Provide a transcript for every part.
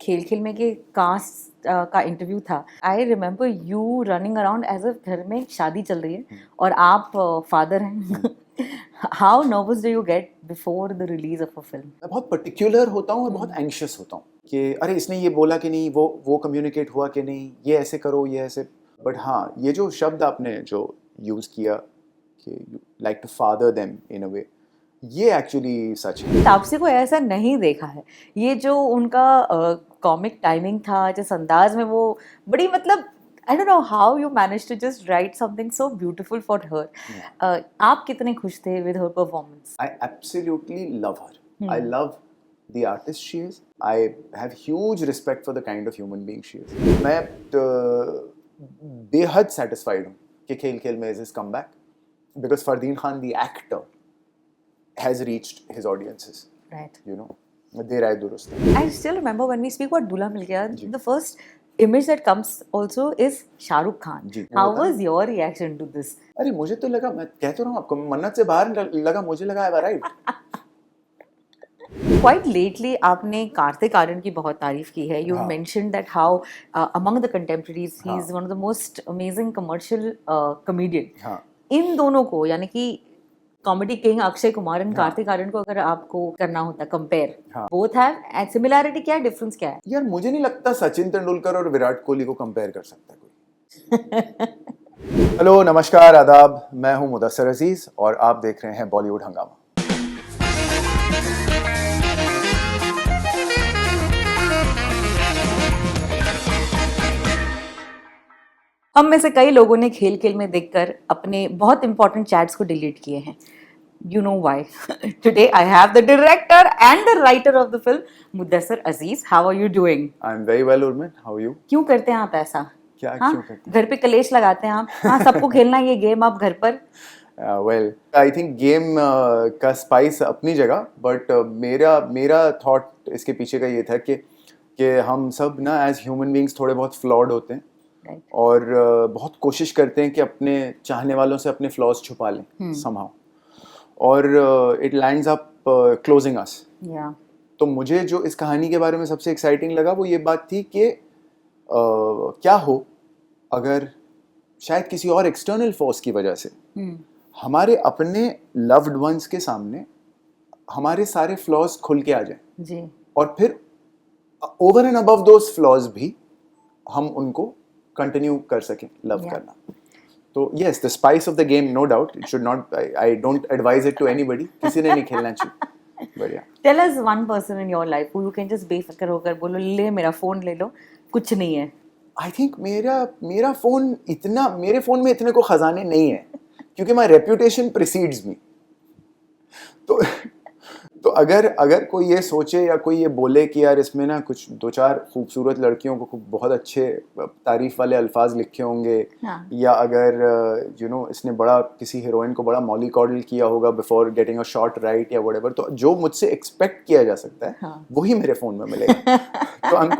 खेल खेल में के कास्ट का इंटरव्यू था, I remember you running around as a घर में शादी चल रही है और आप फादर हैं. How nervous do you get before the release of a film? मैं बहुत पर्टिकुलर होता हूँ और बहुत एंग्शियस होता हूँ कि अरे इसने ये बोला कि नहीं, वो कम्युनिकेट हुआ कि नहीं, ये ऐसे करो, ये ऐसे. बट हाँ, ये जो शब्द आपने जो यूज़ किया कि you like to father them in a way, ये एक्चुअली सच है. तापसी को ऐसा नहीं देखा है. ये जो उनका कॉमिक टाइमिंग था, जिस अंदाज में वो बड़ी मतलब I don't know how you manage to just write something so beautiful for her. आप कितने खुश थे with her performance? I absolutely love her. I love the artist she is. I have huge respect for the kind of human being she is. मैं बेहद satisfied हूँ कि खेल खेल में is his comeback because Fardeen Khan the actor has reached his audiences. Right. You know, देर आए दुरुस्त. I still remember when we speak about Dula Mil Gaya, the first image that comes also is Shah Rukh Khan. Ji. How was your reaction to this? अरे मुझे तो लगा, मैं कह तो रहा हूँ आपको, मन्नत से बाहर लगा, मुझे लगा I arrived. Quite lately, आपने कार्तिक आर्यन की बहुत तारीफ की है. You हाँ. mentioned that how among the contemporaries he is हाँ. one of the most amazing commercial comedian. हाँ. इन दोनों को यानी कि कॉमेडी किंग अक्षय कुमार और हाँ. कार्तिक आर्यन को अगर आपको करना होता कंपेयर, हाँ. बोथ हैव सिमिलैरिटी, क्या है, डिफरेंस क्या है? यार मुझे नहीं लगता सचिन तेंदुलकर और विराट कोहली को कंपेयर कर सकता कोई. हेलो, नमस्कार, आदाब. मैं हूं मुदस्सर अजीज और आप देख रहे हैं बॉलीवुड हंगामा. हम में से कई लोगों ने खेल खेल में देखकर अपने बहुत इंपॉर्टेंट चैट्स को डिलीट किए हैं. You know why? Today I have the director and the writer of the film, Mudassir Aziz. How are you doing? I'm very well, Urman. How are you? क्यों करते हैं आप ऐसा? क्या हाँ? क्यों करते हैं? घर पे कलेश लगाते हैं आप? हाँ, सबको खेलना है ये गेम आप घर पर? Well, I think गेम का स्पाइस अपनी जगह, बट मेरा थॉट इसके पीछे का ये था कि हम सब ना एज ह्यूमन बींग्स थोड़े बहुत फ्लॉड होते हैं. Right. और बहुत कोशिश करते हैं कि अपने चाहने वालों से अपने फ्लॉज छुपा लें somehow. और इट लैंड्स अप क्लोजिंग अस. तो मुझे जो इस कहानी के बारे में सबसे एक्साइटिंग लगा वो ये बात थी कि क्या हो अगर शायद किसी और एक्सटर्नल फोर्स की वजह से हमारे अपने लव्ड वंस के सामने हमारे सारे फ्लॉज खुल के आ जाएं जी. और फिर over and above those flaws भी हम उनको कंटिन्यू कर सकें लव करना. तो yes, the spice of the game, no doubt. It should not. I don't advise it to anybody. किसी ने नहीं खेलना चाहिए. But yeah. Tell us one person in your life who you can just बेफिक्र होकर बोलो ले मेरा फोन ले लो, कुछ नहीं है. I think मेरा फोन इतना, मेरे फोन में इतने को खजाने नहीं है क्योंकि my reputation precedes me. तो अगर कोई ये सोचे या कोई ये बोले कि यार इसमें ना कुछ दो चार खूबसूरत लड़कियों को बहुत अच्छे तारीफ वाले अल्फाज लिखे होंगे, हाँ. या अगर इसने बड़ा किसी हीरोइन को बड़ा मॉलीकॉडल किया होगा before getting a shot right या व्हाटएवर, तो जो मुझसे एक्सपेक्ट किया जा सकता है हाँ. वही मेरे फोन में मिलेगा. तो I'm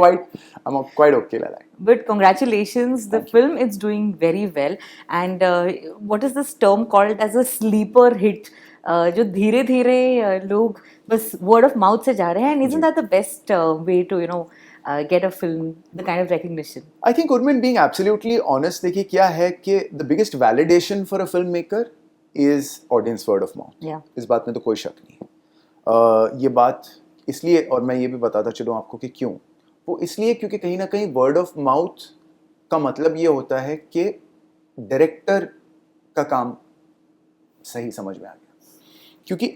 quite okay like that. But congratulations, the film is doing very well. And what is this term called as a sleeper hit? जो धीरे धीरे लोग बस word of mouth से जा रहे हैं. And isn't that the best way to get a film the kind of recognition? I think Urman, being absolutely honest, देखिए क्या है कि the biggest validation for a filmmaker is audience word of mouth. Yeah. इस बात में तो कोई शक नहीं. ये बात इसलिए, और मैं ये भी बताता चलूँ आपको कि क्यों. वो इसलिए क्योंकि कहीं ना कहीं वर्ड ऑफ माउथ का मतलब ये होता है कि डायरेक्टर का काम सही समझ में आ गया. क्योंकि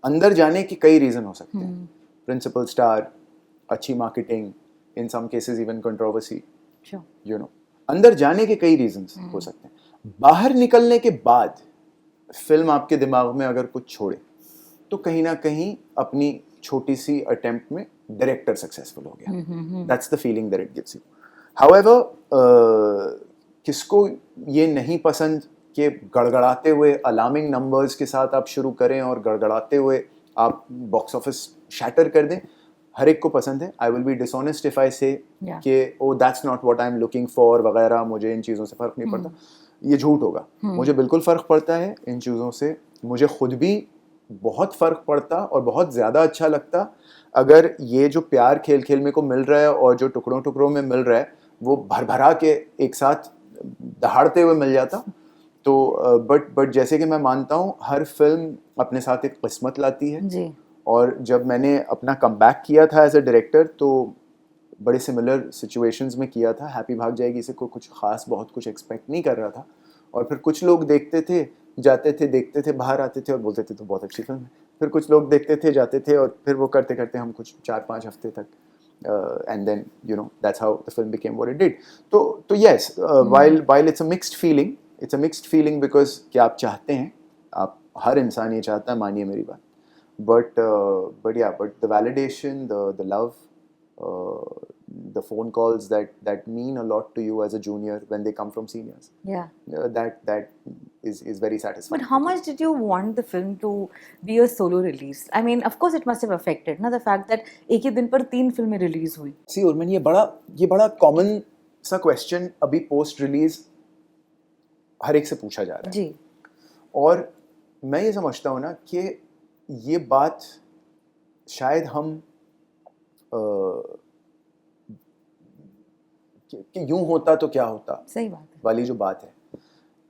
अंदर जाने के कई रीज़न हो सकते हैं. प्रिंसिपल स्टार, अच्छी मार्केटिंग, इन सम केसेस इवन कंट्रोवर्सी, अंदर जाने के कई रीजंस हो सकते हैं. बाहर निकलने के बाद फिल्म आपके दिमाग में अगर कुछ छोड़े तो कहीं ना कहीं अपनी छोटी सी अटेम्प्ट में डायरेक्टर सक्सेसफुल हो गया. That's the feeling that it gives you. However, किसको ये नहीं पसंद कि गड़गड़ाते हुए अलार्मिंग नंबर्स के साथ आप शुरू करें और गड़गड़ाते हुए आप बॉक्स ऑफिस शैटर कर दें? हर एक को पसंद है. I will be dishonest if I से कि ओ that's not what I am looking for वगैरह, मुझे इन चीज़ों से फ़र्क नहीं पड़ता. ये झूठ होगा. मुझे बिल्कुल फ़र्क पड़ता है इन चीज़ों से. मुझे खुद भी बहुत फ़र्क पड़ता और बहुत ज़्यादा अच्छा लगता अगर ये जो प्यार खेल खेल में को मिल रहा है और जो टुकड़ों टुकड़ों में मिल रहा है वो भर भरा के एक साथ दहाड़ते हुए मिल जाता। तो बट जैसे कि मैं मानता हूँ हर फिल्म अपने साथ एक किस्मत लाती है। जी। और जब मैंने अपना कमबैक किया था एज अ डायरेक्टर तो बड़े सिमिलर सिचुएशंस में किया था। हैप्पी भाग जाएगी से को कुछ खास बहुत कुछ एक्सपेक्ट नहीं कर रहा था और फिर कुछ लोग देखते थे, जाते थे, देखते थे, बाहर आते थे और बोलते थे तो बहुत अच्छी फिल्म है। फिर कुछ लोग देखते थे, जाते थे और फिर वो करते करते हम कुछ 4-5 हफ्ते तक and then that's how the film became what it did. तो yes, while it's a mixed feeling because कि आप चाहते हैं, आप हर इंसान ये चाहता है, मानिए मेरी बात, but the validation, the love, the phone calls that mean a lot to you as a junior when they come from seniors, Yeah. that is very satisfying. But how much did you want the film to be a solo release? I mean, of course, it must have affected, na, the fact that एक ही दिन पर 3 फिल्में release हुई. See, Urmin, ये बड़ा common सा question अभी post release हर एक से पूछा जा रहा है. जी. और मैं ये समझता हूँ ना कि ये बात शायद हम कि यूं होता तो क्या होता सही बात है. वाली जो बात है,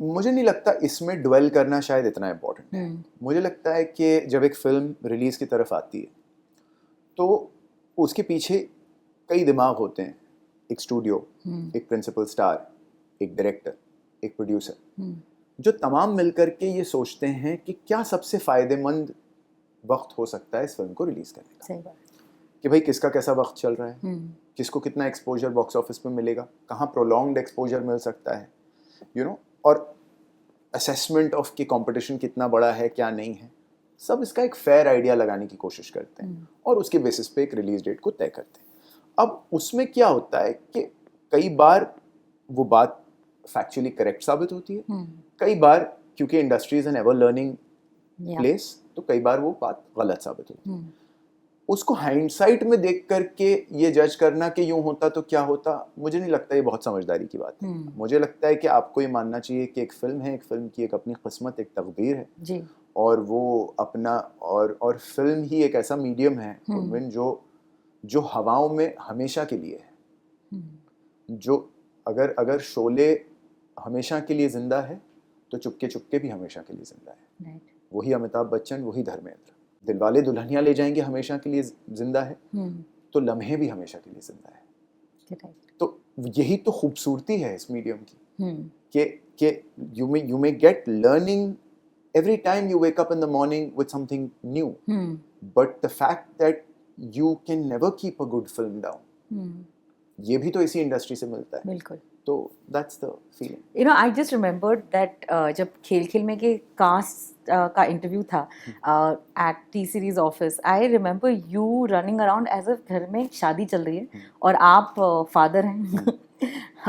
मुझे नहीं लगता इसमें ड्वेल करना शायद इतना इम्पोर्टेंट है. मुझे लगता है कि जब एक फिल्म रिलीज की तरफ आती है तो उसके पीछे कई दिमाग होते हैं. एक स्टूडियो, एक प्रिंसिपल स्टार, एक डायरेक्टर, एक प्रोड्यूसर, जो तमाम मिलकर के ये सोचते हैं कि क्या सबसे फ़ायदेमंद वक्त हो सकता है इस फिल्म को रिलीज़ करने का. सही बात. कि भाई किसका कैसा वक्त चल रहा है, किसको कितना एक्सपोजर बॉक्स ऑफिस में मिलेगा, कहाँ प्रोलॉन्ग्ड एक्सपोजर मिल सकता है, और असेसमेंट ऑफ कि कंपटीशन कितना बड़ा है क्या नहीं है, सब इसका एक फेयर आइडिया लगाने की कोशिश करते हैं और उसके बेसिस पे एक रिलीज डेट को तय करते हैं. अब उसमें क्या होता है कि कई बार वो बात फैक्चुअली करेक्ट साबित होती है, कई बार क्योंकि industry is an ever learning place तो कई बार वो बात गलत साबित होती है. उसको हाइंडसाइट में देख करके ये जज करना कि यूं होता तो क्या होता, मुझे नहीं लगता ये बहुत समझदारी की बात है. मुझे लगता है कि आपको ये मानना चाहिए कि एक फिल्म है, एक फिल्म की एक अपनी किस्मत, एक तकदीर है जी. और वो अपना और फिल्म ही एक ऐसा मीडियम है जो हवाओं में हमेशा के लिए है. जो अगर शोले हमेशा के लिए जिंदा है तो चुपके चुपके भी हमेशा के लिए जिंदा है. Right. वही अमिताभ बच्चन, वही धर्मेंद्र. दिलवाले दुल्हनिया ले जाएंगे हमेशा के लिए जिंदा है, तो लम्हे भी हमेशा के लिए जिंदा है. Correct. तो यही तो खूबसूरती है इस मीडियम की कि you may get learning every time you wake up in the morning with something new, but the fact that you can never keep a good film down, ये भी तो इसी इंडस्ट्री से मिलता है. बिल्कुल. तो that's the feeling. I just remembered that जब खेल खेल में के कास्ट का इंटरव्यू था at T Series office, I remember you running around as a घर में शादी चल रही है और आप फादर हैं.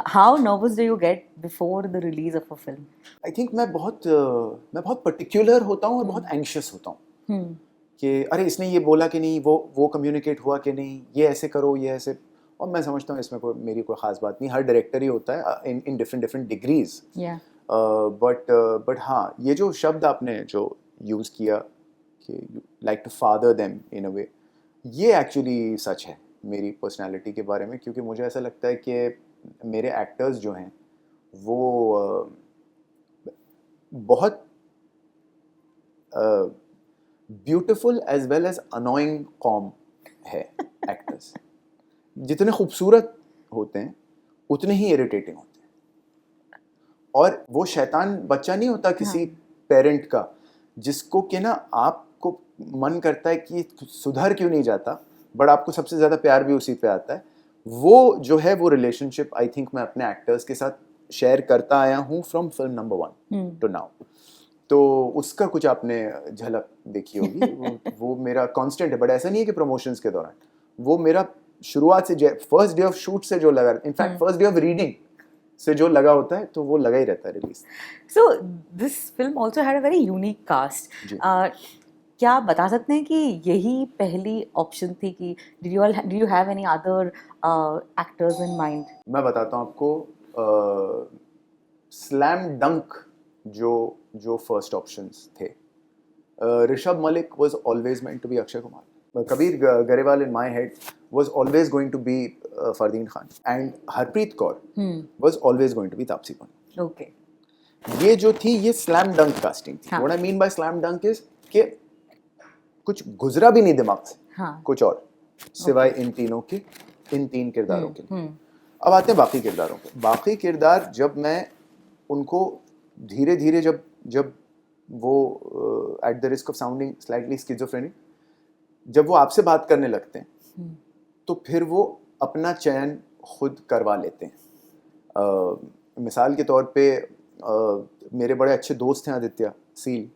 How nervous do you get before the release of a film? I think मैं बहुत पर्टिकुलर होता हूँ और बहुत एंशियस होता हूँ कि अरे इसने ये बोला कि नहीं, वो कम्युनिकेट हुआ कि नहीं, ये ऐसे करो, ये ऐसे. और मैं समझता हूँ इसमें मेरी कोई ख़ास बात नहीं. हर डायरेक्टर ही होता है इन डिफरेंट डिग्रीज. बट हाँ, ये जो शब्द आपने जो यूज़ किया कि you like to father them in a way, ये एक्चुअली सच है मेरी पर्सनालिटी के बारे में. क्योंकि मुझे ऐसा लगता है कि मेरे एक्टर्स जो हैं वो बहुत beautiful as well as annoying कॉम है. एक्टर्स जितने खूबसूरत होते हैं उतने ही इरिटेटिंग होते हैं. और वो शैतान बच्चा नहीं होता किसी पेरेंट का जिसको कि ना आपको मन करता है कि सुधर क्यों नहीं जाता, बट आपको सबसे ज़्यादा प्यार भी उसी पे आता है. वो जो है वो रिलेशनशिप आई थिंक मैं अपने एक्टर्स के साथ शेयर करता आया हूँ from film number 1 to now. तो उसका कुछ आपने झलक देखी होगी. वो मेरा कांस्टेंट है. बट ऐसा नहीं है कि प्रमोशंस के दौरान, वो मेरा शुरुआत से फर्स्ट डे ऑफ शूट से जो लगा, in fact first day of reading से जो लगा होता है तो वो लगा ही रहता है release. So this film also had a very unique cast. क्या आप बता सकते हैं कि यही पहली ऑप्शन थी कि do you have any other actors in mind? मैं बताता हूँ आपको. स्लैम डंक जो फर्स्ट ऑप्शंस थे Rishabh Malik was always meant to be Akshay Kumar. Kabir Garewal in my head was always going to be Fardeen Khan, and Harpreet Kaur was always going to be Taapsee Pannu. Okay. ये जो थी ये slam डंक casting थी. हाँ. What I mean by slam dunk is कि कुछ गुजरा भी नहीं दिमाग से, हाँ. कुछ और सिवाय इन तीनों के, इन तीन किरदारों के. अब आते हैं बाकी किरदारों पे. बाकी किरदार जब मैं उनको धीरे धीरे जब वो at the risk of sounding slightly schizophrenic, जब वो आपसे बात करने लगते हैं तो फिर वो अपना चयन खुद करवा लेते हैं. मिसाल के तौर पे मेरे बड़े अच्छे दोस्त हैं आदित्य सील,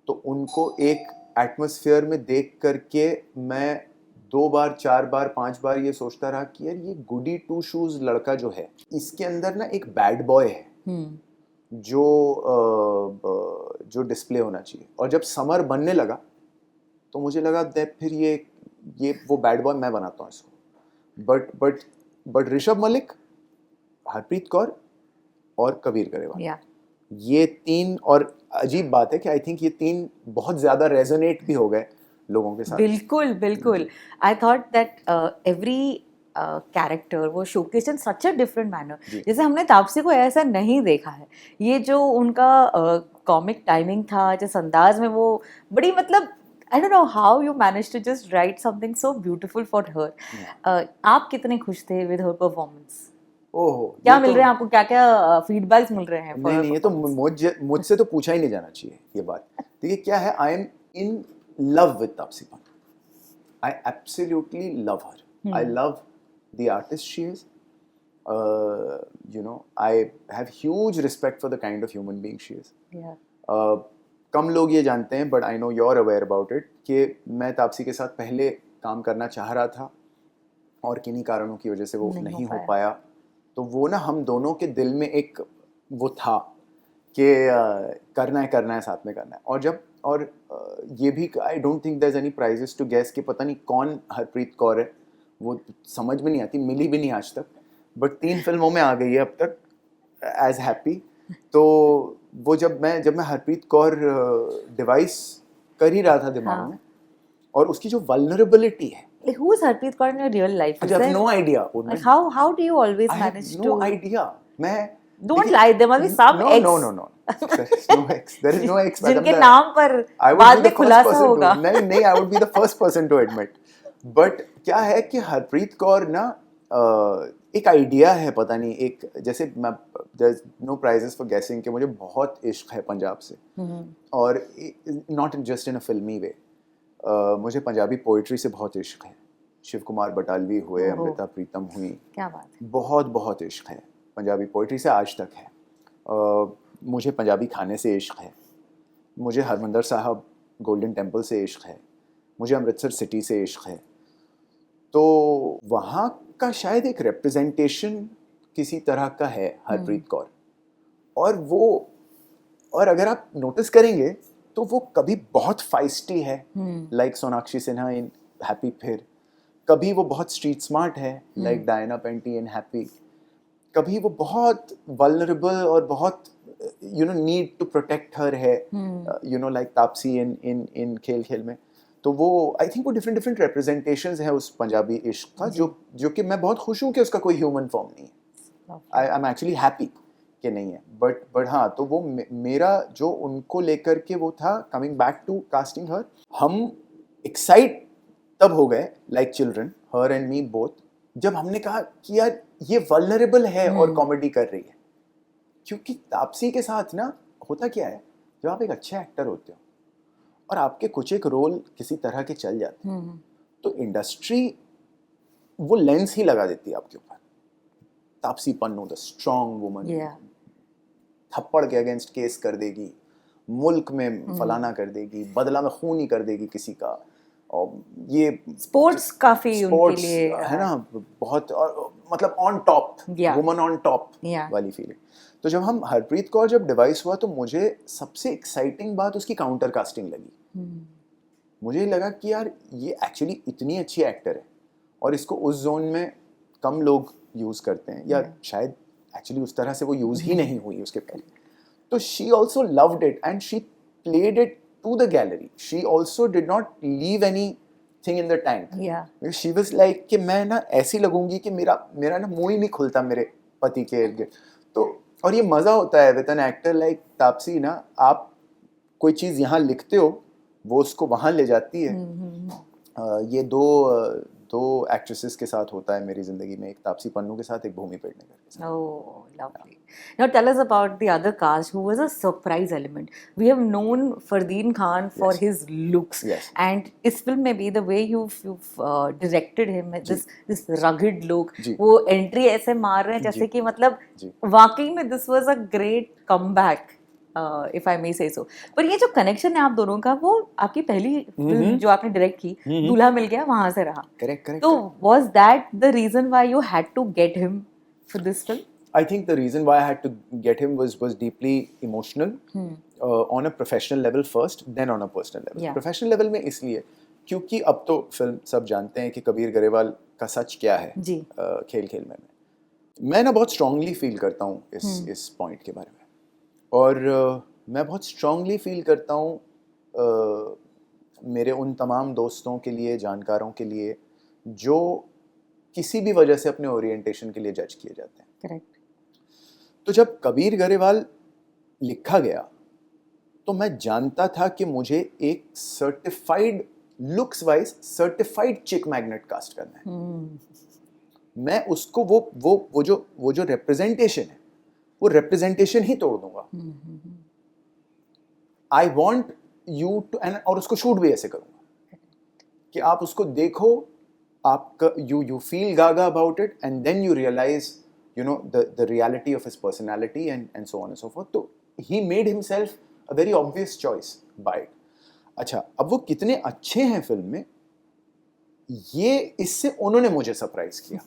तो उनको एक एटमॉस्फेयर में देख करके मैं 2 बार 4 बार 5 बार ये सोचता रहा कि यार ये गुडी टू शूज लड़का जो है, इसके अंदर ना एक बैड बॉय है जो डिस्प्ले होना चाहिए. और जब समर बनने लगा तो मुझे लगा फिर ये वो बैड बॉय मैं बनाता हूँ इसको. बट ऋषभ मलिक, हरप्रीत कौर और कबीर गरेवाल, ये तीन, और अजीब बात है कि आई थिंक ये तीन बहुत ज्यादा रेजोनेट भी हो गए लोगों के साथ. बिल्कुल बिल्कुल. I thought that every character वो showcase in such a different manner. जैसे हमने तापसी को ऐसा नहीं देखा है. ये जो उनका कॉमिक टाइमिंग था, जिस अंदाज में वो बड़ी, मतलब I don't know how you managed to just write something so beautiful for her. आप कितने खुश थे with her performance? ओहो, क्या मिल रहे हैं आपको, क्या क्या फीडबैक्स मिल रहे हैं? नहीं, ये तो मुझसे तो पूछा ही नहीं जाना चाहिए ये बात. देखिए क्या है, I am in love with Taapsee Pannu. I absolutely love her. I love the artist she is. I have huge respect for the kind of human being she is. कम लोग ये जानते हैं, but I know you are aware about it, कि मैं तापसी के साथ पहले काम करना चाह रहा था और किन्हीं कारणों की वजह से वो नहीं हो पाया. तो वो ना हम दोनों के दिल में एक वो था कि करना है साथ में करना है. और ये भी I don't think there is any prizes to guess कि पता नहीं कौन हरप्रीत कौर है, वो समझ में नहीं आती, मिली भी नहीं आज तक, बट 3 फिल्मों में आ गई है अब तक एज हैप्पी. तो वो जब मैं हरप्रीत कौर डिवाइस कर ही रहा था दिमाग में, और उसकी जो वल्नरेबिलिटी है. Like, who is Harpreet Kaur in your real life? I have no idea. Like, how do you always manage to? No idea. मैं Don't lie. There must be some ex. No. There is no ex. जिनके नाम पर बाद में खुलासा होगा. नहीं, I would be the first person to admit. But क्या है कि हरप्रीत कौर ना एक आइडिया है, पता नहीं, एक जैसे there's no prizes for guessing कि मुझे बहुत इश्क है पंजाब से, और not just in a filmy way. मुझे पंजाबी पोइट्री से बहुत इश्क है. शिव कुमार बटालवी हुए, अमृता प्रीतम हुई, क्या बात है, बहुत इश्क है पंजाबी पोइट्री से, आज तक है. मुझे पंजाबी खाने से इश्क है. मुझे हरमंदर साहब गोल्डन टेम्पल से इश्क है. मुझे अमृतसर सिटी से इश्क है. तो वहाँ का शायद एक रिप्रेजेंटेशन किसी तरह का है हरप्रीत कौर. और अगर आप नोटिस करेंगे तो वो कभी बहुत फाइस्टी है, लाइक सोनाक्षी सिन्हा इन हैप्पी, फिर कभी वो बहुत स्ट्रीट स्मार्ट है, लाइक डायना पेंटी इन हैप्पी. कभी वो बहुत वल्नरेबल और बहुत नीड टू प्रोटेक्ट हर है, लाइक तापसी इन खेल में. तो वो आई थिंक वो डिफरेंट रिप्रेजेंटेशंस हैं उस पंजाबी इश्क का, जो कि मैं बहुत खुश हूँ कि उसका कोई ह्यूमन फॉर्म नहीं है. आई एम एक्चुअली हैप्पी कि नहीं है. बट हाँ, तो वो मेरा जो उनको लेकर के वो था, कमिंग बैक टू कास्टिंग हर, हम एक्साइट तब हो गए, like children, her and me both, जब हमने कहा कि यार ये वल्नरेबल है और कॉमेडी कर रही है. क्योंकि तापसी के साथ ना होता क्या है, जब आप एक अच्छे एक्टर होते हो और आपके कुछ एक रोल किसी तरह के चल जाते हैं, तो इंडस्ट्री वो लेंस ही लगा देती है आपके ऊपर. Taapsee Pannu the strong woman, थप्पड़ के अगेंस्ट केस कर देगी, मुल्क में फलाना कर देगी, बदला में खून ही कर देगी किसी का. और ये स्पोर्ट्स काफी उनके लिए है ना, बहुत, मतलब on top, woman on top वाली फीलिंग. तो जब हम हरप्रीत कौर जब डिवाइस हुआ, तो मुझे सबसे एक्साइटिंग बात उसकी काउंटर कास्टिंग लगी. मुझे लगा कि यार ये एक्चुअली इतनी अच्छी एक्टर है और इसको उस जोन में कम लोग यूज करते हैं, या शायद एक्चुअली उस तरह से वो यूज ही नहीं हुई उसके पहले. तो she also loved it and she played it to the gallery. She also did not leave anything in the tank. Yeah. Because she was like कि मैं ना ऐसी लगूंगी कि मेरा ना मुंह ही नहीं खुलता मेरे पति के इर्द गिर्द. तो और ये मजा होता है with an actor like Taapsee ना, आप कोई चीज यहाँ लिखते हो वो उसको वहां ले जाती है. ये दो एक्ट्रेसेस के साथ होता है मेरी जिंदगी में, एक तापसी पन्नू के साथ, एक भूमि पेडनेकर के साथ. Oh, lovely. Now tell us about the other cast who was a surprise element. We have known Fardeen Khan for Yes. his looks, Yes. and इस film में भी the way you've directed him, this rugged look, जी. वो entry ऐसे मार रहे हैं जैसे जी. कि मतलब जी. वाकई में this was a great comeback. If I may say so. पर ये जो कनेक्शन है आप दोनों का, वो आपकी पहली फिल्म जो आपने डायरेक्ट की, दूल्हा मिल गया, वहां से रहा. Correct. तो was that the reason why you had to get him for this film? I think the reason why I had to get him was deeply emotional, on a professional level first, then on a personal level. Yeah. Professional level में इसलिए क्योंकि अब तो film सब जानते हैं कि कबीर ग्रेवाल का सच क्या है. जी. खेल में मैं ना बहुत स्ट्रांगली फील करता हूँ इस पॉइंट के बारे में. और मैं बहुत स्ट्रांगली फील करता हूँ मेरे उन तमाम दोस्तों के लिए, जानकारों के लिए जो किसी भी वजह से अपने ओरिएंटेशन के लिए जज किए जाते हैं. करेक्ट. तो जब कबीर ग्रेवाल लिखा गया तो मैं जानता था कि मुझे एक सर्टिफाइड, लुक्स वाइज सर्टिफाइड चिक मैग्नेट कास्ट करना है. मैं उसको वो जो रिप्रेजेंटेशन है, वो रिप्रेजेंटेशन ही तोड़ दूंगा. आई वॉन्ट यू टू, और उसको शूट भी ऐसे करूंगा कि आप उसको देखो, आपका you feel gaga about it, and then you realise the reality of his personality and so on and so forth. तो he made himself a very obvious choice by it. अच्छा, अब वो कितने अच्छे हैं फिल्म में, ये इससे उन्होंने मुझे सरप्राइज किया.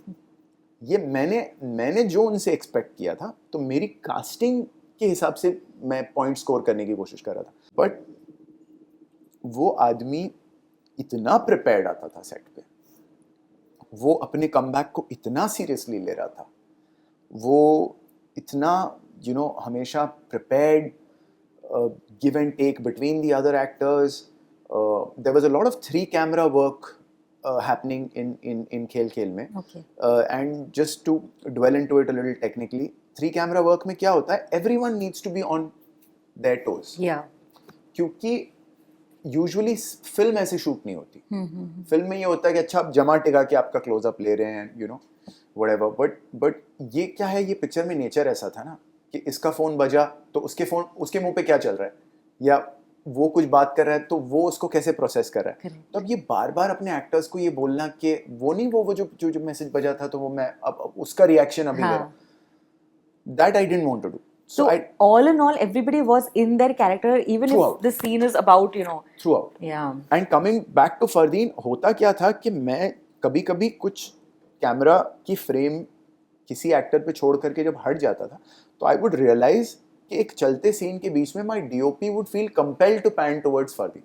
ये मैंने जो उनसे एक्सपेक्ट किया था, तो मेरी कास्टिंग के हिसाब से मैं पॉइंट स्कोर करने की कोशिश कर रहा था, बट वो आदमी इतना प्रिपेयर्ड आता था सेट पे, वो अपने कमबैक को इतना सीरियसली ले रहा था, वो इतना हमेशा prepared, give and take between the other actors. There was a lot of 3 camera work happening in खेल में. Okay. And just to dwell into it a little technically, 3 camera work में क्या होता है, everyone needs to be on their toes. Yeah. क्योंकि usually film ऐसे shoot नहीं होती. फिल्म में ये होता है कि अच्छा आप जमा टिका के आपका क्लोजअप ले रहे हैं, whatever, बट ये क्या है, ये पिक्चर में नेचर ऐसा था ना कि इसका फोन बजा तो उसके मुंह पे क्या चल रहा है, या वो कुछ बात कर रहा है तो वो उसको कैसे प्रोसेस कर रहा है. तो अब ये बार बार अपने एक्टर्स को ये बोलना कि वो नहीं, वो जो मैसेज बजा था तो वो मैं अब उसका रिएक्शन अभी ले रहा हूं, that I didn't want to do. So all in all, everybody was in their character, even Throughout. if the scene is about, throughout. Yeah. And coming back to Fardeen, होता क्या था कि मैं कभी-कभी कुछ कैमरा की फ्रेम किसी एक्टर पे छोड़ करके जब हट जाता था, तो आई वुड रियलाइज कि एक चलते सीन के बीच में my DOP would feel compelled to pan towards Fardeen,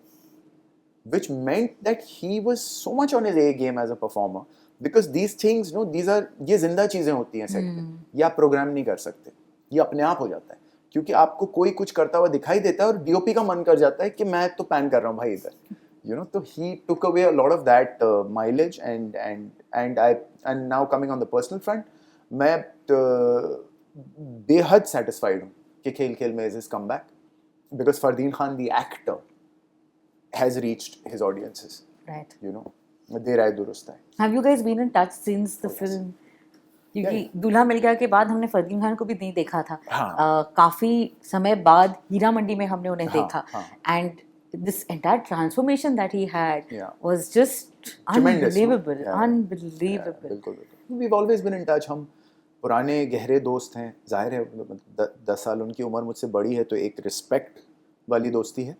which meant that he was so much on his A game as a performer, because these things, ये जिंदा चीजें होती हैं सेट पे, ये आप प्रोग्राम नहीं कर सकते, ये अपने आप हो जाता है, क्योंकि आपको कोई कुछ करता हुआ दिखाई देता है और डीओपी का मन कर जाता है कि मैं तो पैन कर रहा हूँ भाई इधर, तो he took away a lot of that mileage. And now coming on the personal front, मैं बेहद satisfied हूँ कि खेल में is his comeback, because Fardeen Khan the actor has reached his audiences. Right. देर आए दुरुस्त आए. Have you guys been in touch since the film? क्योंकि दूल्हा मिल गया के बाद हमने फरदीन खान को भी नहीं देखा था. हाँ. काफी समय बाद हीरा मंडी में हमने उन्हें हाँ, देखा. हाँ. And this entire transformation that he had was just Tremendous, unbelievable. no? Unbelievable. बिल्कुल. We've always been in touch. हम पुराने गहरे दोस्त हैं. जाहिर है 10 साल उनकी उम्र मुझसे बड़ी है, तो एक रिस्पेक्ट वाली दोस्ती है,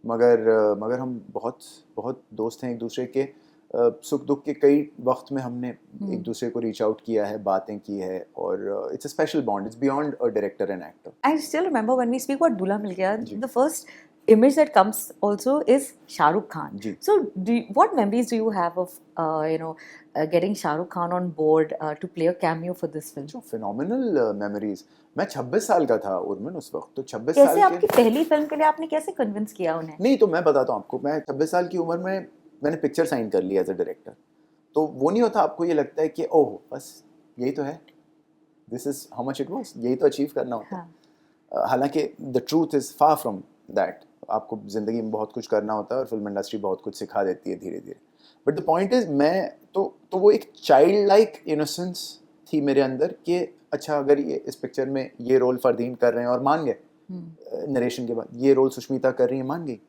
मगर हम बहुत बहुत दोस्त हैं एक दूसरे के. सुख दुख के कई वक्त में हमने एक दूसरे को रीच आउट किया है, बातें की है, और it's a special bond. It's beyond a director and actor. I still remember when we speak about दूल्हा मिल गया, the first image that comes also is Shah Rukh Khan. Ji. So, what memories do you have of getting Shah Rukh Khan on board to play a cameo for this film? जो phenomenal memories. मैं 26 साल का था उर्मिन उस वक्त, तो 26 कैसे साल आपकी के. पहली फिल्म के लिए आपने कैसे कन्विंस किया उन्हें? नहीं, तो मैं बताता हूँ आपको. मैं 26 साल की उम्र में मैंने पिक्चर साइन कर ली एज अ डायरेक्टर. तो वो नहीं होता, आपको ये लगता है कि ओह बस यही तो है, this is how much it was, यही तो अचीव करना होता है. हाँ. हालांकि the truth is far from that. आपको ज़िंदगी में बहुत कुछ करना होता है और फिल्म इंडस्ट्री बहुत कुछ सिखा देती है धीरे धीरे. बट द पॉइंट इज़, मैं तो वो एक चाइल्ड लाइक इनोसेंस थी मेरे अंदर कि अच्छा, अगर ये इस पिक्चर में ये रोल फरदीन कर रहे हैं और मान गए नरेशन के बाद, ये रोल सुष्मिता कर रही है, मान गई.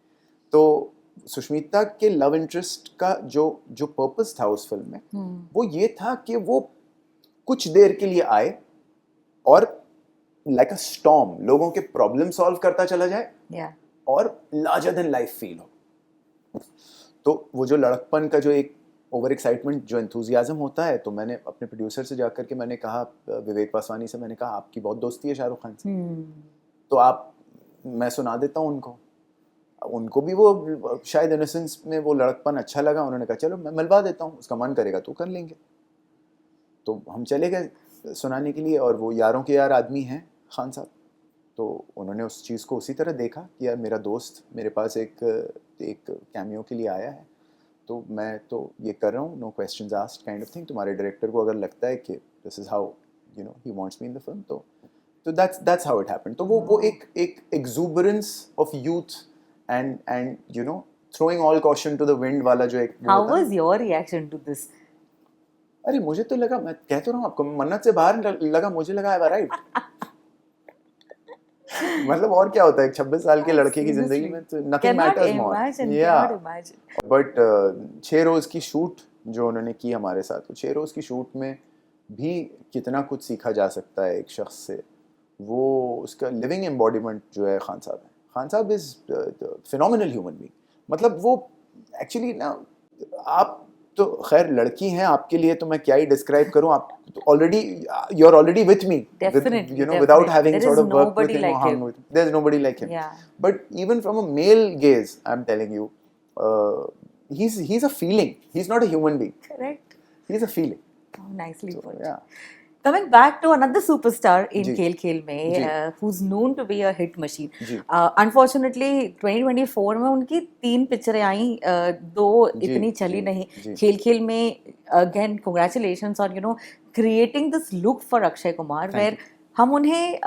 तो सुष्मिता के लव इंटरेस्ट का जो पर्पस था उस फिल्म में, वो ये था कि वो कुछ देर के लिए आए और लाइक अ स्टॉर्म लोगों के प्रॉब्लम सॉल्व करता चला जाए. Yeah. और लार्जर देन लाइफ फील हो. तो वो जो लड़कपन का जो एक ओवर एक्साइटमेंट, जो एंथुजियाज्म होता है, तो मैंने अपने प्रोड्यूसर से जाकर के मैंने कहा, विवेक वासवानी से मैंने कहा, आपकी बहुत दोस्ती है शाहरुख खान से, तो मैं सुना देता हूँ उनको भी वो शायद इनोसेंस में वो लड़कपन अच्छा लगा. उन्होंने कहा चलो मैं मिलवा देता हूँ, उसका मन करेगा तो कर लेंगे. तो हम चले गए सुनाने के लिए, और वो यारों के यार आदमी हैं खान साहब. तो उन्होंने उस चीज़ को उसी तरह देखा कि यार मेरा दोस्त मेरे पास एक कैमियो के लिए आया है, तो मैं तो ये कर रहा हूँ, no questions asked kind of thing. तुम्हारे डायरेक्टर को अगर लगता है कि this is how he wants me in the film, तो दैट्स हाउ इट हैपेंड. तो वो एक exuberance of youth and throwing all caution to the wind वाला जो एक How was your reaction to this? अरे मुझे तो लगा, मैं कह तो रहा हूँ आपको, मन्नत से बाहर लगा, मुझे लगा आई राइट. मतलब और क्या होता है 26 साल के लड़के की जिंदगी में, तो nothing matters more. Cannot imagine. But 6 रोज़ की शूट जो उन्होंने की हमारे साथ, तो 6 रोज़ की शूट में भी कितना कुछ सीखा जा सकता है एक शख्स से. वो उसका लिविंग एम्बॉडीमेंट जो है खान साहब है. खान साहब इज़ फिनोमिनल ह्यूमन बीइंग. मतलब वो एक्चुअली ना, आप तो खैर लड़की हैं, आपके लिए तो मैं क्या ही डिस्क्राइब करूं. आप already you are already with me, Definitely, without having there sort is of worked with nobody him or like hung him. with him. There's nobody like him. Yeah. But even from a male gaze, I'm telling you, he's a feeling. He's not a human being. Correct. He's a feeling. Oh, nicely So, put. yeah. Coming back to another superstar in जी. खेल खेल में, जी. who's known to be a hit machine. Ji. Unfortunately 2024 में उनकी 3 पिक्चरें आई, 2 जी, इतनी चली जी, नहीं. जी. खेल खेल में again congratulations on creating this look for Akshay Kumar, Thank where हम उन्हें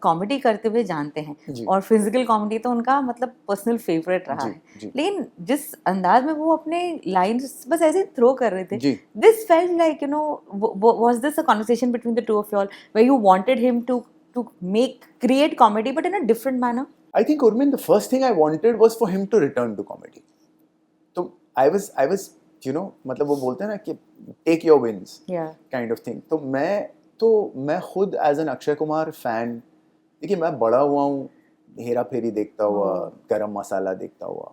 कॉमेडी करते हुए जानते हैं, जी. और फिजिकल कॉमेडी तो उनका मतलब पर्सनल फेवरेट रहा जी, है. जी. लेकिन जिस अंदाज में वो अपने लाइंस बस ऐसे थ्रो कर रहे थे, जी. this felt like, was this a conversation between the two of y'all where you wanted him to create comedy but in a different manner? I think Urmin, the first thing I wanted was for him to return to comedy. तो I was मतलब वो बोलते हैं ना कि take your wins Yeah. kind of thing. तो मैं खुद as an Akshay Kumar fan, देखिए मैं बड़ा हुआ हूँ हेरा फेरी देखता हुआ, गरम मसाला देखता हुआ,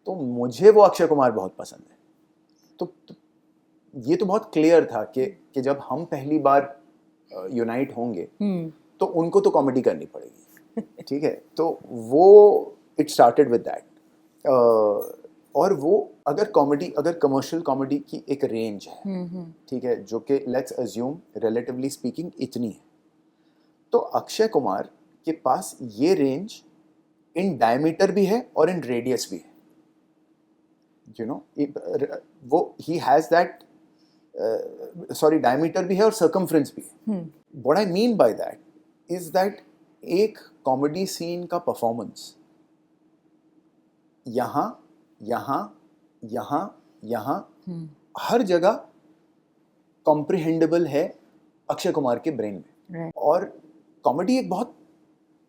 तो मुझे वो अक्षय कुमार बहुत पसंद है. तो ये तो बहुत क्लियर था कि जब हम पहली बार यूनाइट होंगे तो उनको तो कॉमेडी करनी पड़ेगी. ठीक है, तो वो इट स्टार्टेड विद दैट. और वो अगर कमर्शियल कॉमेडी की एक रेंज है, ठीक है, जो कि लेट्स अज्यूम रिलेटिवली स्पीकिंग इतनी है, तो अक्षय कुमार के पास ये रेंज इन डायमीटर भी है और इन रेडियस भी है. वो ही हैज दैट, डायमीटर भी है और सर्कमफ्रेंस भी है. What I mean by that is that एक कॉमेडी सीन का परफॉर्मेंस यहाँ हर जगह कॉम्प्रिहेंडेबल है अक्षय कुमार के ब्रेन में. Right. और कॉमेडी एक बहुत,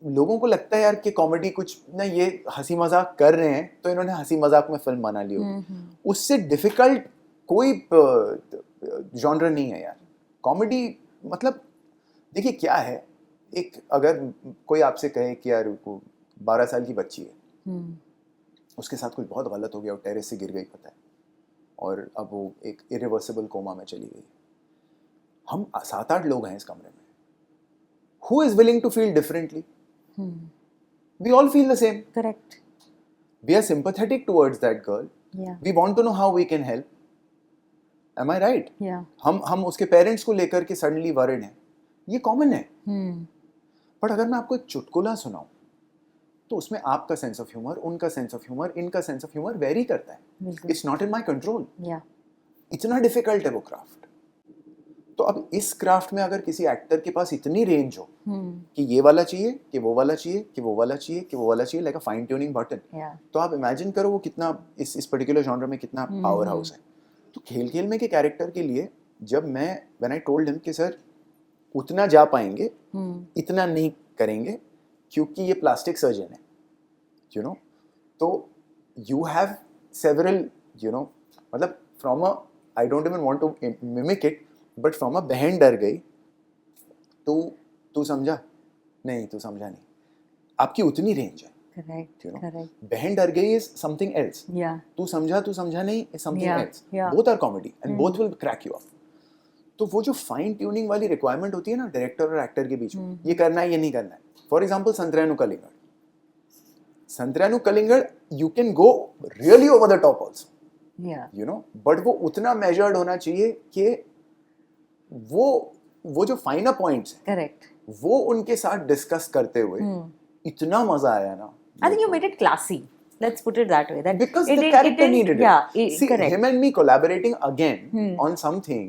लोगों को लगता है यार कि कॉमेडी कुछ ना, ये हंसी मजाक कर रहे हैं तो इन्होंने हंसी मजाक में फिल्म बना ली होगी. उससे डिफिकल्ट कोई जॉनर नहीं है यार कॉमेडी. मतलब देखिए क्या है, एक अगर कोई आपसे कहे कि यार 12 साल की बच्ची है, उसके साथ कुछ बहुत गलत हो गया और टेरेस से गिर गई, पता है, और अब वो एक इरिवर्सिबल कोमा में चली गई. हम 7-8 लोग हैं इस कमरे में. Who is willing to feel differently? We all feel the same. Correct. We are sympathetic towards that girl. Yeah. We want to know how we can help. Am I right? Yeah. हम उसके parents को लेकर के suddenly worried हैं, ये common है. But अगर मैं आपको एक चुटकुला सुनाऊं तो उसमें आपका सेंस ऑफ ह्यूमर, उनका सेंस ऑफ ह्यूमर, इनका सेंस ऑफ ह्यूमर वेरी करता है. It's not in my control. इतना डिफिकल्ट है वो क्राफ्ट. तो अब इस क्राफ्ट में अगर किसी एक्टर के पास इतनी रेंज हो कि ये वाला चाहिए, कि वो वाला चाहिए, कि वो वाला चाहिए, कि वो वाला चाहिए, like a fine tuning button, तो आप इमेजिन करो वो कितना इस पर्टिकुलर जॉनर में कितना पावर हाउस है. तो खेल खेल में के कैरेक्टर के लिए जब मैं व्हेन आई टोल्ड हिम कि सर उतना जा पाएंगे, इतना नहीं करेंगे क्योंकि ये प्लास्टिक सर्जन है, यू नो, तो you have several, you know, मतलब from a, I don't even want to mimic it, but from a बहन डर गई, तू समझा नहीं, तू समझा नहीं, आपकी उतनी रेंज है. Correct, you know, correct. बहन डर गई is something else. Yeah. तू समझा नहीं is something Yeah, else. yeah. Both are comedy and both will crack you up. तो वो जो फाइन ट्यूनिंग वाली रिक्वायरमेंट होती है ना डायरेक्टर और एक्टर के बीच में, ये करना है, ये नहीं करना है. फॉर एग्जाम्पल संतरानु कलिंगड़ you can go really over the top also, you know, but वो उतना मेजर्ड होना चाहिए कि वो जो फाइनर पॉइंट्स हैं, Correct. वो उनके साथ डिस्कस करते हुए इतना मजा आया ना. I think you made it classy. Let's put it that way. That Because the character needed it. Yeah, See, correct. him and me collaborating again on something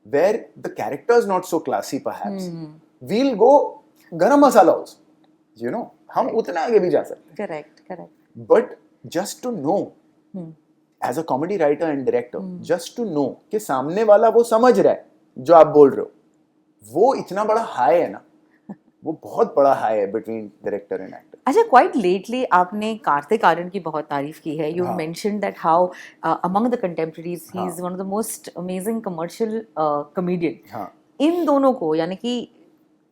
where the character is not so classy perhaps, we'll go garam masala also, you know, हम उतना आगे भी जा सकते हैं. Correct, correct. But just to know, as a comedy writer and director, just to know कि सामने वाला वो समझ रहा है जो आप बोल रहे हो, वो इतना बड़ा हाई है ना, वो बहुत बड़ा हाई है बिटवीन डायरेक्टर एंड एक्टर. अच्छा, क्वाइट लेटली आपने कार्तिक आर्यन की बहुत तारीफ की है. यू हाँ. Mentioned that how among the contemporaries he is हाँ. One of the most amazing commercial comedian. हाँ. इन दोनों को, यानी कि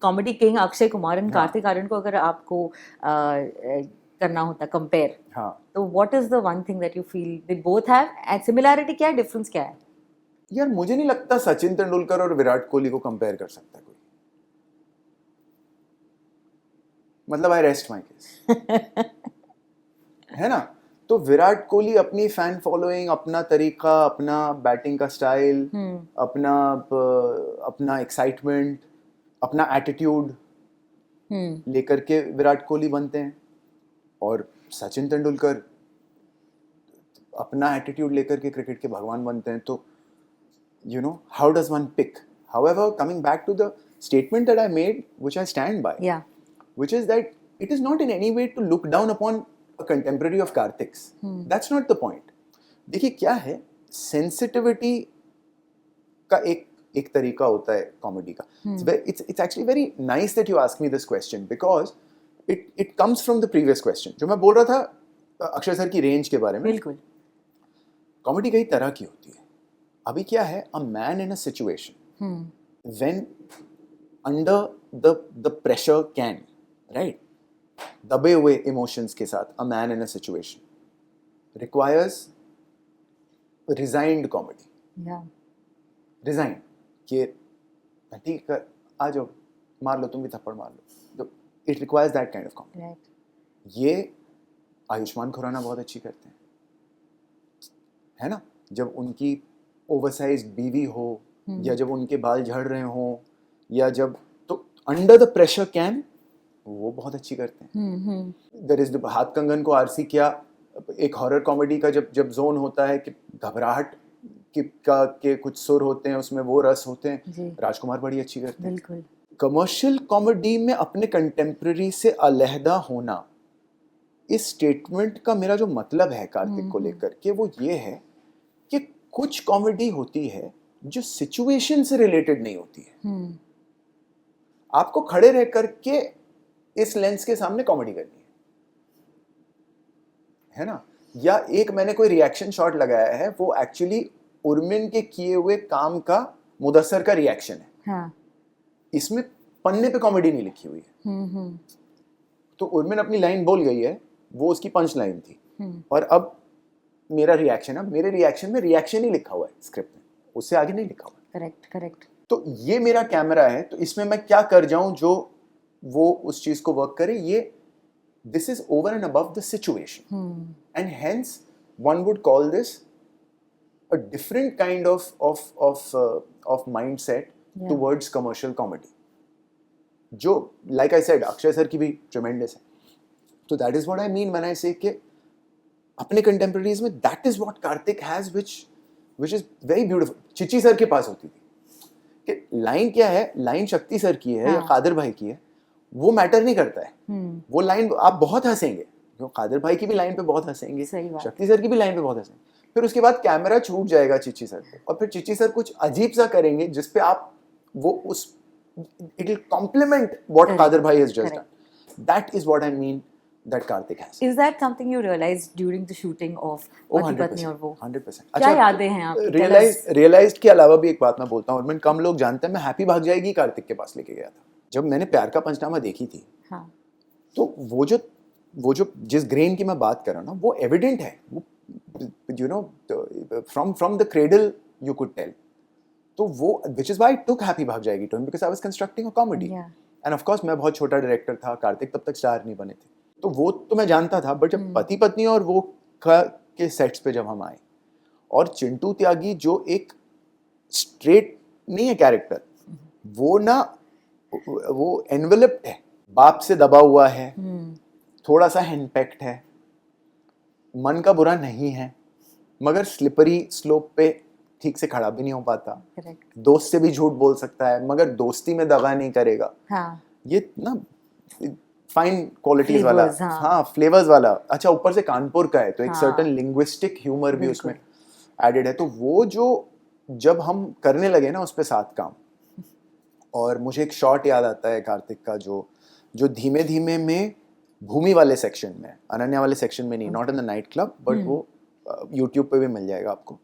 comedy king Akshay Kumar and Kartik Aryan को अगर आपको करना होता कंपेयर, हाँ. तो what is the one thing that you feel they both have, and similarity क्या है, डिफरेंस क्या है? यार मुझे नहीं लगता सचिन तेंदुलकर और विराट कोहली को कंपेयर कर सकता कोई. मतलब आई रेस्ट माय केस. है ना. तो विराट कोहली अपनी फैन फॉलोइंग, अपना तरीका, अपना बैटिंग का स्टाइल, अपना एक्साइटमेंट, अपना एटीट्यूड लेकर के विराट कोहली बनते हैं. और सचिन तेंदुलकर अपना एटीट्यूड लेकर के क्रिकेट के भगवान बनते हैं. तो you know, how does one pick? However, coming back to the statement that I made, which I stand by, which is that it is not in any way to look down upon a contemporary of Karthik's. That's not the point. देखिए क्या है, sensitivity का एक तरीका होता है comedy का. It's actually very nice that you ask me this question because it comes from the previous question. जो मैं बोल रहा था अक्षय सर की रेंज के बारे में. बिल्कुल. कॉमेडी कई तरह की होती है. अभी क्या है, a man in a situation when under the pressure can, right, दबे हुए इमोशंस के साथ, a man in a situation requires resigned comedy. Resigned कि ठीक है, आ जाओ, मार लो, तुम भी थप्पड़ मार लो. It requires that kind of comedy. ये आयुष्मान खुराना बहुत अच्छी करते हैं, है ना. जब उनकी ओवरसाइज्ड बीवी हो, या जब उनके बाल झड़ रहे हो, या जब, तो अंडर द प्रेशर कैन वो बहुत अच्छी करते हैं. देयर इज हाथ कंगन को आरसी किया, एक हॉरर कॉमेडी का जब जोन होता है कि घबराहट के कुछ सुर होते हैं उसमें, वो रस होते हैं, राजकुमार बड़ी अच्छी करते हैं. बिल्कुल. कमर्शियल कॉमेडी में अपने कंटेम्प्रेरी से अलहदा होना, इस स्टेटमेंट का मेरा जो मतलब है कार्तिक को लेकर के, वो ये है कि कुछ कॉमेडी होती है जो सिचुएशन से रिलेटेड नहीं होती है. आपको खड़े रह करके इस लेंस के सामने कॉमेडी करनी है ना. या एक मैंने कोई रिएक्शन शॉट लगाया है, वो एक्चुअली उर्मिन के किए हुए काम का मुदस्सर का रिएक्शन है. हाँ. इसमें पन्ने पे कॉमेडी नहीं लिखी हुई है. तो उर्मिन अपनी लाइन बोल गई है, वो उसकी पंच लाइन थी, और अब मेरा रिएक्शन है, मेरे रिएक्शन में रिएक्शन ही लिखा हुआ है स्क्रिप्ट में, उससे आगे नहीं लिखा हुआ. Correct, correct. तो ये मेरा कैमरा है, तो इसमें मैं क्या कर जाऊं जो वो उस चीज को वर्क करे. ये this is over and above the situation, and hence one would call this a different kind of mindset towards commercial comedy. जो like I said, Akshay sir की भी tremendous है. So that is what I mean when I say कि अपने contemporaries में that is what Karthik has, which is very beautiful. Chichi sir के पास होती थी कि लाइन क्या है, लाइन शक्ति सर की है या कादर भाई की है, वो मैटर नहीं करता है. वो लाइन आप बहुत हंसेंगे, कादर भाई की भी लाइन पे बहुत हंसेंगे, शक्ति सर की भी लाइन पे बहुत हंसेंगे, फिर उसके बाद कैमरा छूट जाएगा चिची सर पे और फिर चिची सर कुछ अजीब सा करेंगे जिसपे आप वो उस it will compliment what Kader भाई has just done. That is what I mean that Karthik has. Is that something you realized during the shooting of Pati Patni और वो? 100%. क्या यादें हैं आपकी? Realized के अलावा भी एक बात मैं बोलता हूँ, और मैं कम लोग जानते हैं, मैं हैप्पी भाग जाएगी कार्तिक के पास लेके गया था. जब मैंने प्यार का पंचनामा देखी थी, हाँ. तो वो जो जिस ग्रेन की मैं बात कर रहा हूँ ना, वो एविडेंट है. वो you know from the cradle you could tell. तो वो which is why I took happy भाग जाएगी to him, because I was constructing a comedy. And of course मैं बहुत छोटा डायरेक्टर था, कार्तिक तब तक स्टार नहीं बने थे, तो वो तो मैं जानता था. बट जब पति पत्नी और वो के सेट्स पे जब हम आए, और चिंटू त्यागी जो एक स्ट्रेट नहीं है कैरेक्टर, वो ना वो एनवेलप्ड है, बाप से दबा हुआ है, थोड़ा सा हेनपेक्ट है, मन का बुरा नहीं है, मगर स्लिपरी स्लोप पे ठीक से खड़ा भी नहीं हो पाता. दोस्त से भी झूठ बोल सकता है मगर दोस्ती में दगा नहीं करेगा. ये ना फाइन क्वालिटीज वाला, हाँ फ्लेवर्स वाला. अच्छा ऊपर से कानपुर का है तो एक सर्टेन लिंग्विस्टिक ह्यूमर भी उसमें एडेड है. तो वो जो जब हम करने लगे ना उस पे साथ काम, और मुझे एक शॉट याद आता है कार्तिक का जो धीमे धीमे में भूमि वाले सेक्शन में, अनन्या वाले सेक्शन में नहीं, not in the night club, but वो यूट्यूब पे भी मिल जाएगा आपको.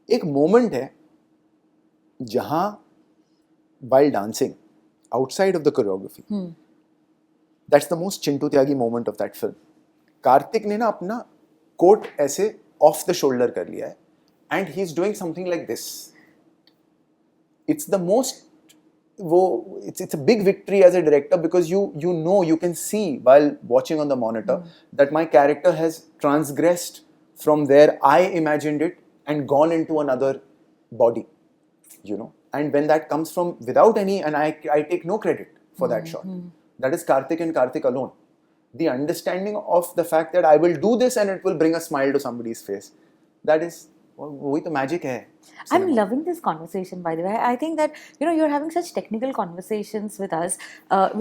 एक मोमेंट है जहां while dancing outside of the choreography, that's the most Chintu Tyagi moment of that film. Kartik ने ना अपना कोट ऐसे ऑफ द शोल्डर कर लिया है and he's doing something like this. It's the most it's a big victory as a director, because you know, you can see while watching on the monitor that my character has transgressed from where I imagined it and gone into another body, you know. And when that comes from without any, and I take no credit for that shot, that is Karthik and Karthik alone. The understanding of the fact that I will do this and it will bring a smile to somebody's face, that is वही तो magic है. I'm loving this conversation, by the way. I think that, you know, you're having such technical conversations with us,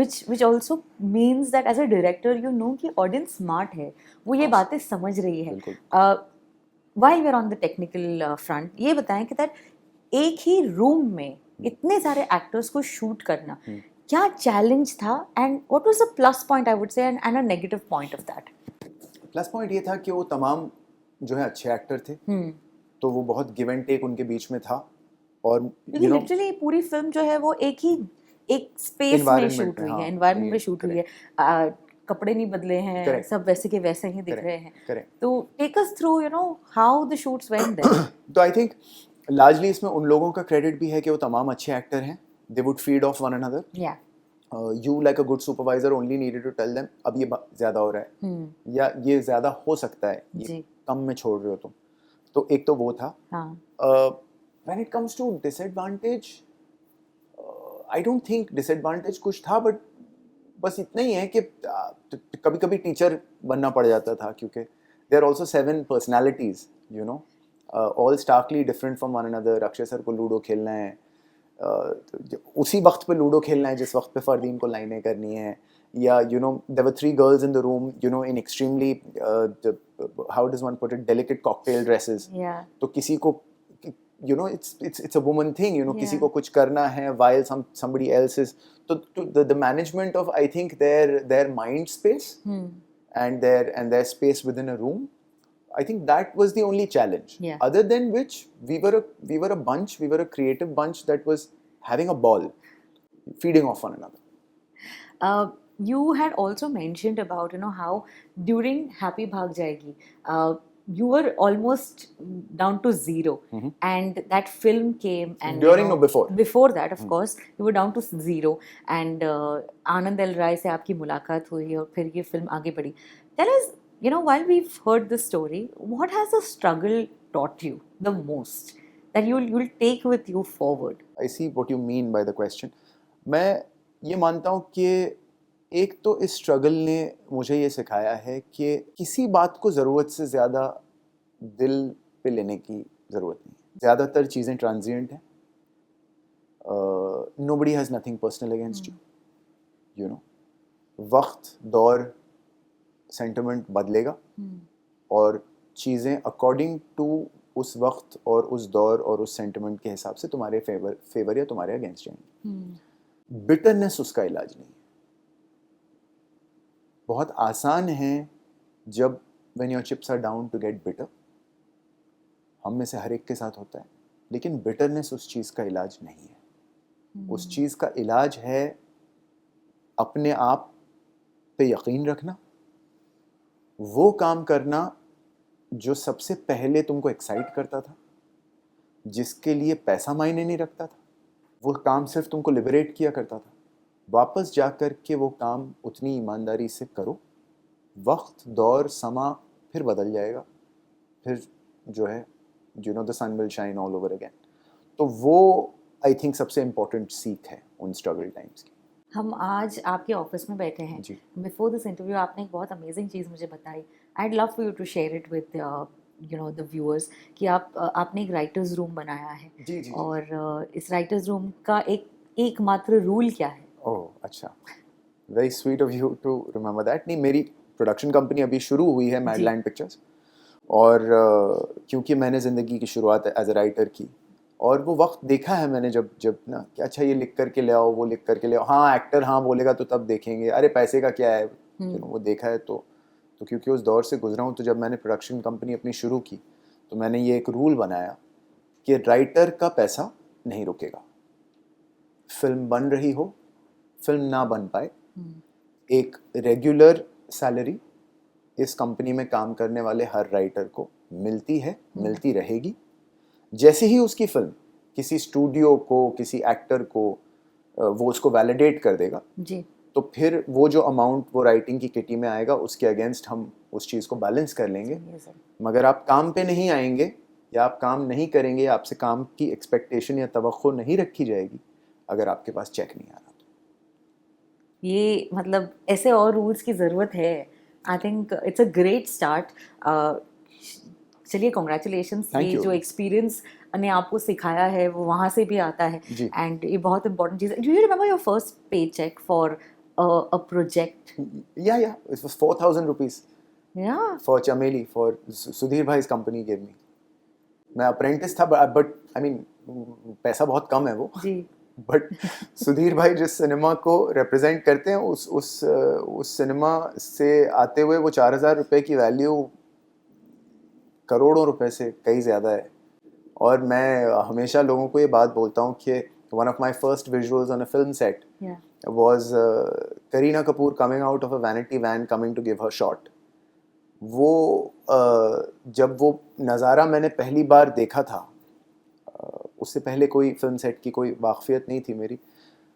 which also means that as a director, you know कि audience smart है, वो ये बातें समझ रही है. While we're on the technical front, ये बताएं कि that एक ही रूम में इतने सारे एक्टर्स को शूट करना क्या चैलेंज था, and what was the plus point I would say and a negative point of that? Plus point ये था कि वो तमाम जो है अच्छे एक्टर थे, तो वो बहुत गिव एंड टेक उनके बीच में था. और यू नो लिटरली पूरी फिल्म जो है वो एक स्पेस में शूट हुई है, एनवायरनमेंट में शूट हुई है. कपड़े नहीं बदले हैं, सब वैसे के वैसे ही दिख रहे हैं. तो take us through, you know, how the shoots went there. तो आई थिंक लार्जली इसमें उन लोगों का क्रेडिट भी है कि वो तमाम अच्छे एक्टर हैं. They would feed off one another. You like a good supervisor only needed to tell them अब ये ज्यादा हो रहा है, या ये ज्यादा हो सकता है, ये कम में छोड़ रहे हो तुम. तो एक तो वो था. When it comes to disadvantage, I don't think disadvantage कुछ था, बट बस इतना ही है कि कभी कभी टीचर बनना पड़ जाता था, क्योंकि there are also 7 personalities, you know, all starkly different from one another. Akshay sir को लूडो खेलना है, उसी वक्त पे लूडो खेलना है जिस वक्त पे फरदीन को लाइनें करनी है, या you know there were 3 girls in the room, you know, in extremely how does one put it, delicate cocktail dresses. तो किसी को, you know, it's a woman thing, you know, किसी को कुछ करना है while somebody else is, तो the management of, I think, their mind space and their space within a room, I think that was the only challenge. Other than which we were a bunch, we were a creative bunch that was having a ball, feeding off one another. You had also mentioned about, you know, how during Happy Bhag Jayegi, you were almost down to zero, and that film came, and During or before? Before that, of course, you were down to zero, and Anand L Rai से आपकी मुलाकात हुई और फिर ये film आगे बढ़ी. Tell us, while we've heard this story, what has the struggle taught you the most that you'll take with you forward? I see what you mean by the question. मैं ये मानता हूँ कि एक तो इस स्ट्रगल ने मुझे ये सिखाया है कि किसी बात को ज़रूरत से ज़्यादा दिल पे लेने की ज़रूरत नहीं है. ज़्यादातर चीज़ें ट्रांजिएंट हैं. Nobody has nothing personal against you. You know, वक्त, दौर, सेंटिमेंट बदलेगा और चीज़ें अकॉर्डिंग टू उस वक्त और उस दौर और उस सेंटिमेंट के हिसाब से तुम्हारे फेवर या तुम्हारे अगेंस्ट जाएंगी. बिटरनेस उसका इलाज नहीं है. बहुत आसान है जब when your chips are down to get bitter. हम में से हर एक के साथ होता है, लेकिन बिटरनेस उस चीज़ का इलाज नहीं है. उस चीज़ का इलाज है अपने आप पे यकीन रखना, वो काम करना जो सबसे पहले तुमको एक्साइट करता था, जिसके लिए पैसा मायने नहीं रखता था, वो काम सिर्फ तुमको लिबरेट किया करता था. वापस जाकर के वो काम उतनी ईमानदारी से करो. वक्त, दौर, समा फिर बदल जाएगा. फिर जो है the sun will shine all over again. तो वो आई थिंक सबसे इम्पोर्टेंट सीख है उन स्ट्रगल टाइम्स की. हम आज आपके ऑफिस में बैठे हैं. बिफोर दिस इंटरव्यू आपने एक बहुत अमेजिंग चीज़ मुझे बताई. I'd love for you to share it with the viewers कि आपने एक राइटर्स रूम बनाया है. जी. और इस राइटर्स रूम का एकमात्र रूल क्या है? ओह अच्छा, very sweet of you to remember that. नहीं, मेरी प्रोडक्शन कंपनी अभी शुरू हुई है, मैडलैंड पिक्चर्स. और क्योंकि मैंने ज़िंदगी की शुरुआत एज अ राइटर की, और वो वक्त देखा है मैंने जब ना कि अच्छा ये लिख करके ले आओ, वो लिख करके ले आओ, हाँ एक्टर हाँ बोलेगा तो तब देखेंगे, अरे पैसे का क्या है, वो देखा है. तो क्योंकि उस दौर से गुजरा हूँ, तो जब मैंने प्रोडक्शन कंपनी अपनी शुरू की तो मैंने ये एक रूल बनाया कि राइटर का पैसा नहीं रुकेगा. फिल्म बन रही हो, फिल्म ना बन पाए, एक रेगुलर सैलरी इस कंपनी में काम करने वाले हर राइटर को मिलती है, मिलती रहेगी. जैसे ही उसकी फिल्म किसी स्टूडियो को, किसी एक्टर को वो उसको वैलिडेट कर देगा जी, तो फिर वो जो अमाउंट वो राइटिंग की किटी में आएगा उसके अगेंस्ट हम उस चीज़ को बैलेंस कर लेंगे. मगर आप काम पे नहीं आएंगे या आप काम नहीं करेंगे, आपसे काम की एक्सपेक्टेशन या तवक्को नहीं रखी जाएगी अगर आपके पास चेक नहीं आ रहा. तो ये मतलब ऐसे और रूल्स की ज़रूरत है. I think it's a great start. चलिए, कॉन्ग्रेचुलेशंस. ये जो एक्सपीरियंस ने आपको सिखाया है वो वहाँ से भी आता है, एंड ये बहुत इंपॉर्टेंट चीज़ है. Do you remember your first pay check for a project? Yeah, it was 4,000 rupees. Yeah. For Chameli, for Sudhir bhai's company gave me. मैं अप्रेंटिस था, बट आई मीन पैसा बहुत कम है वो जी. बट सुधीर भाई जिस सिनेमा को रिप्रेजेंट करते हैं उस सिनेमा से आते हुए वो 4,000 रुपये की वैल्यू करोड़ों रुपए से कहीं ज़्यादा है. और मैं हमेशा लोगों को ये बात बोलता हूँ कि one of my first visuals on a film set was Kareena Kapoor coming out of a vanity van coming to give her shot. वो जब वो नज़ारा मैंने पहली बार देखा था, उससे पहले कोई फिल्म सेट की कोई वाक़फ़ियत नहीं थी मेरी.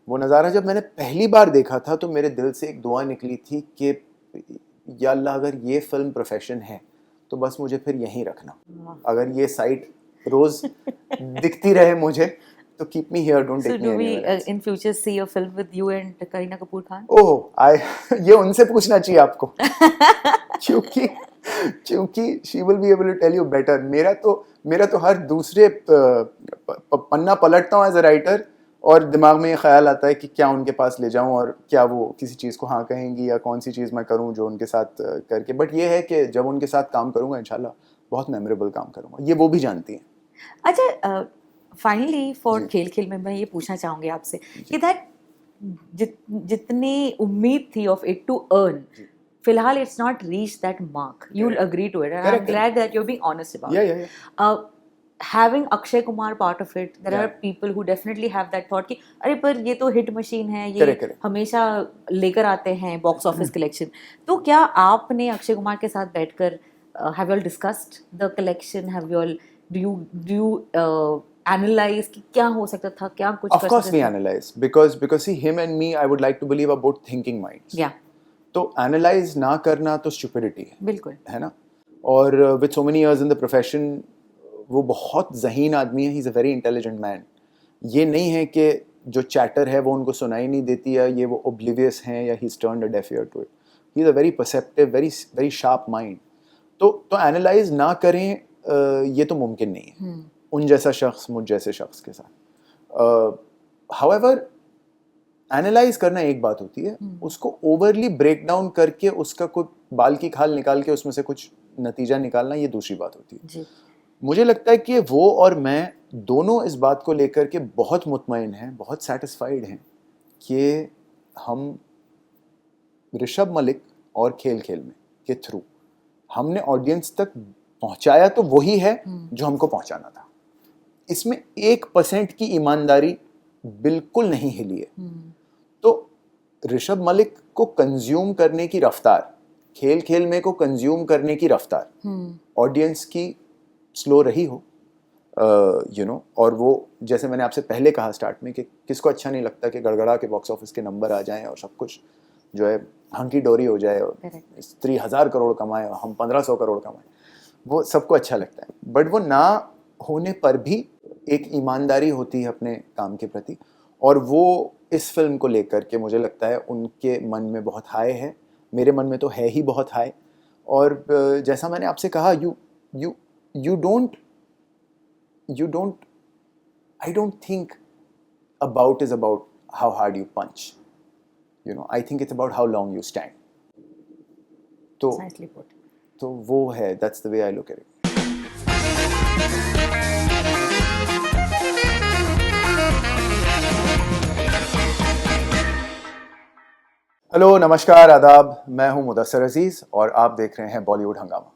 वो नज़ारा जब मैंने पहली बार देखा था तो मेरे दिल से एक दुआ निकली थी कि या अल्लाह, अगर ये फिल्म प्रोफेशन है तो बस मुझे फिर यहीं रखना. अगर ये साइट रोज़ दिखती रहे मुझे तो keep me here, don't take me anywhere else. So do we in future see a film with you and Kareena Kapoor Khan? ये उनसे पूछना चाहिए आपको. क्योंकि she will be able to tell you better. मेरा तो हर दूसरे पन्ना पलटता हूँ एज अ राइटर और दिमाग में ये ख्याल आता है कि क्या उनके पास ले जाऊँ और क्या वो किसी चीज़ को हाँ कहेंगी या कौन सी चीज़ मैं करूँ जो उनके साथ करके. बट ये है कि जब उनके साथ काम करूँगा इंशाल्लाह बहुत मेमोरेबल काम करूँगा. ये वो भी जानती हैं. अच्छा, फाइनली फॉर खेल में मैं ये पूछना चाहूँगी आपसे कि दैट जितनी उम्मीद थी ऑफ इट टू अर्न, फिलहाल it's not reach that mark. You will agree to it, and I am glad that you are being honest about it. Having Akshay Kumar part of it, there are people who definitely have that thought कि अरे पर ये तो hit machine है, ये हमेशा लेकर आते हैं बॉक्स ऑफिस कलेक्शन. तो क्या आपने अक्षय कुमार के साथ बैठकर have you all discussed the collection? Have you all do you analyze कि क्या हो सकता था, क्या कुछ Of कर course सकते we थे? analyze because see him and me I would like to believe are both thinking minds. Yeah, तो analyze ना करना तो stupidity बिल्कुल. है ना. और with so many years in the profession वो बहुत ज़हीन आदमी है. He's a very intelligent man. ये नहीं है कि जो chatter है वो उनको सुनाई नहीं देती या ये वो oblivious हैं या he's turned a deaf ear to it. He's a very perceptive, very sharp mind. तो analyze ना करें ये तो मुमकिन नहीं है. उन जैसा शख्स मुझ जैसे शख्स के साथ. However, एनालाइज करना एक बात होती है, उसको ओवरली ब्रेक डाउन करके उसका कोई बाल की खाल निकाल के उसमें से कुछ नतीजा निकालना ये दूसरी बात होती है. जी. मुझे लगता है कि वो और मैं दोनों इस बात को लेकर के बहुत मुतमईन हैं, बहुत सेटिस्फाइड हैं कि हम ऋषभ मलिक और खेल खेल में के थ्रू हमने ऑडियंस तक पहुंचाया तो वही है जो हमको पहुंचाना था. इसमें 1% की ईमानदारी बिल्कुल नहीं हिली है. तो ऋषभ मलिक को कंज्यूम करने की रफ्तार, खेल खेल में को कंज्यूम करने की रफ्तार ऑडियंस की स्लो रही हो, और वो जैसे मैंने आपसे पहले कहा स्टार्ट में कि किसको अच्छा नहीं लगता कि गड़गड़ा के बॉक्स ऑफिस के नंबर आ जाएं और सब कुछ जो है हंकी डोरी हो जाए और स्त्री 1000 करोड़ कमाए और हम 1500 करोड़ कमाए, वो सबको अच्छा लगता है. बट वो ना होने पर भी एक ईमानदारी होती है अपने काम के प्रति, और वो इस फिल्म को लेकर के मुझे लगता है उनके मन में बहुत हाई है, मेरे मन में तो है ही बहुत हाई. और जैसा मैंने आपसे कहा, you don't I don't think about is about how hard you punch, I think it's about how long you stand. तो Nicely put. तो वो है, that's the way I look at it. Hello, नमस्कार, आदाब. मैं हूं मुदस्सर अजीज और आप देख रहे हैं बॉलीवुड हंगामा.